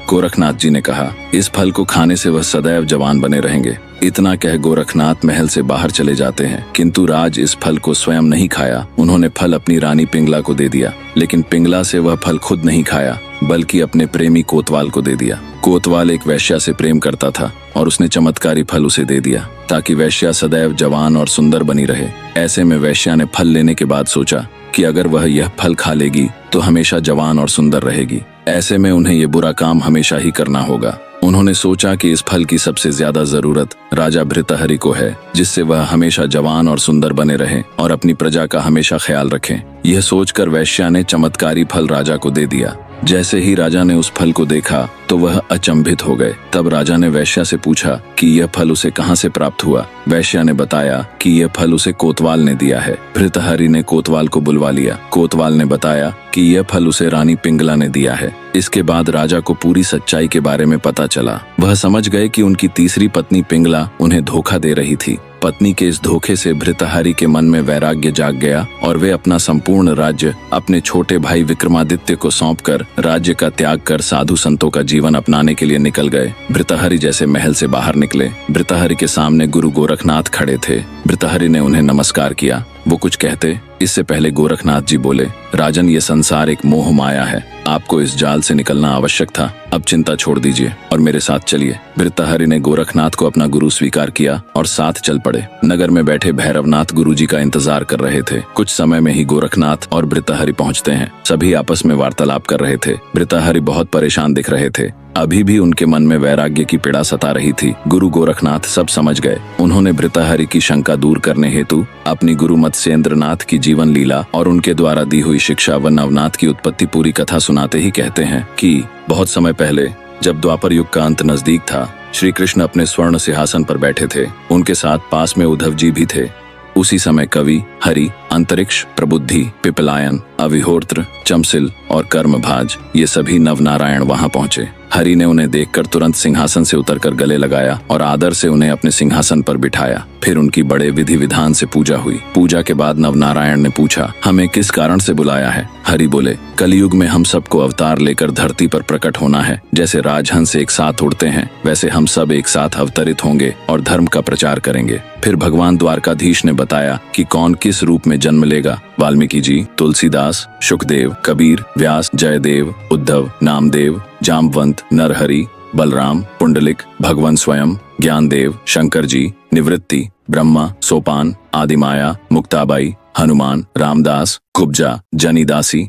गोरखनाथ जी ने कहा, इस फल को खाने से वह सदैव जवान बने रहेंगे। इतना कह गोरखनाथ महल से बाहर चले जाते हैं, किंतु राज इस फल को स्वयं नहीं खाया। उन्होंने फल अपनी रानी पिंगला को दे दिया, लेकिन पिंगला से वह फल खुद नहीं खाया, बल्कि अपने प्रेमी कोतवाल को दे दिया। कोतवाल एक वैश्या से प्रेम करता था और उसने चमत्कारी फल उसे दे दिया ताकि वैश्या सदैव जवान और सुंदर बनी रहे। ऐसे में वैश्या ने फल लेने के बाद सोचा कि अगर वह यह फल खा लेगी तो हमेशा जवान और सुंदर रहेगी। ऐसे में उन्हें ये बुरा काम हमेशा ही करना होगा। उन्होंने सोचा कि इस फल की सबसे ज्यादा जरूरत राजा भृतहरि को है, जिससे वह हमेशा जवान और सुंदर बने रहें और अपनी प्रजा का हमेशा ख्याल रखें। यह सोचकर वैश्या ने चमत्कारी फल राजा को दे दिया। जैसे ही राजा ने उस फल को देखा तो वह अचंभित हो गए। तब राजा ने वैश्या से पूछा कि यह फल उसे कहाँ से प्राप्त हुआ। वैश्या ने बताया कि यह फल उसे कोतवाल ने दिया है। भृतहरि ने कोतवाल को बुलवा लिया। कोतवाल ने बताया कि यह फल उसे रानी पिंगला ने दिया है। इसके बाद राजा को पूरी सच्चाई के बारे में पता चला। वह समझ गए कि उनकी तीसरी पत्नी पिंगला उन्हें धोखा दे रही थी। पत्नी के इस धोखे से भृतहरि के मन में वैराग्य जाग गया और वे अपना संपूर्ण राज्य अपने छोटे भाई विक्रमादित्य को सौंपकर राज्य का त्याग कर साधु संतों का जीवन अपनाने के लिए निकल गए। भृतहरि जैसे महल से बाहर निकले, भृतहरि के सामने गुरु गोरखनाथ खड़े थे। भृतहरि ने उन्हें नमस्कार किया। वो कुछ कहते इससे पहले गोरखनाथ जी बोले, राजन, ये संसार एक मोह माया है। आपको इस जाल से निकलना आवश्यक था। अब चिंता छोड़ दीजिए और मेरे साथ चलिए। भृतहरि ने गोरखनाथ को अपना गुरु स्वीकार किया और साथ चल पड़े। नगर में बैठे भैरवनाथ गुरुजी का इंतजार कर रहे थे। कुछ समय में ही गोरखनाथ और भृतहरि पहुंचते हैं। सभी आपस में वार्तालाप कर रहे थे। भृतहरि बहुत परेशान दिख रहे थे। अभी भी उनके मन में वैराग्य की पीड़ा सता रही थी। गुरु गोरखनाथ सब समझ गए। उन्होंने भृतहरि की शंका दूर करने हेतु अपनी गुरु मत्स्येंद्रनाथ की जीवन लीला और उनके द्वारा दी हुई शिक्षा व नवनाथ की उत्पत्ति पूरी कथा सुनाते ही कहते हैं कि बहुत समय पहले, जब द्वापर युग का अंत नजदीक था, श्री कृष्ण अपने स्वर्ण सिंहासन पर बैठे थे। उनके साथ पास में उद्धव जी भी थे। उसी समय कवि, हरि, अंतरिक्ष, प्रबुद्धि, पिपलायन, अविहोत्र, चमसिल और कर्मभाज ये सभी नवनारायण वहां पहुंचे। हरि ने उन्हें देखकर तुरंत सिंहासन से उतरकर गले लगाया और आदर से उन्हें अपने सिंहासन पर बिठाया। फिर उनकी बड़े विधि विधान से पूजा हुई। पूजा के बाद नवनारायण ने पूछा, हमें किस कारण से बुलाया है? हरि बोले, कलयुग में हम सबको अवतार लेकर धरती पर प्रकट होना है। जैसे राजहंस एक साथ उड़ते हैं, वैसे हम सब एक साथ अवतरित होंगे और धर्म का प्रचार करेंगे। फिर भगवान द्वारकाधीश ने बताया कि कौन किस रूप में जन्म लेगा। वाल्मीकि जी, तुलसीदास, शुकदेव, कबीर, व्यास, जयदेव, उद्धव, नामदेव, जामवंत, नरहरि, बलराम, पुंडलिक, भगवान स्वयं, ज्ञानदेव, शंकर जी, निवृत्ति, ब्रह्मा, सोपान, आदिमाया, मुक्ताबाई, हनुमान, रामदास, कुब्जा, जनीदासी,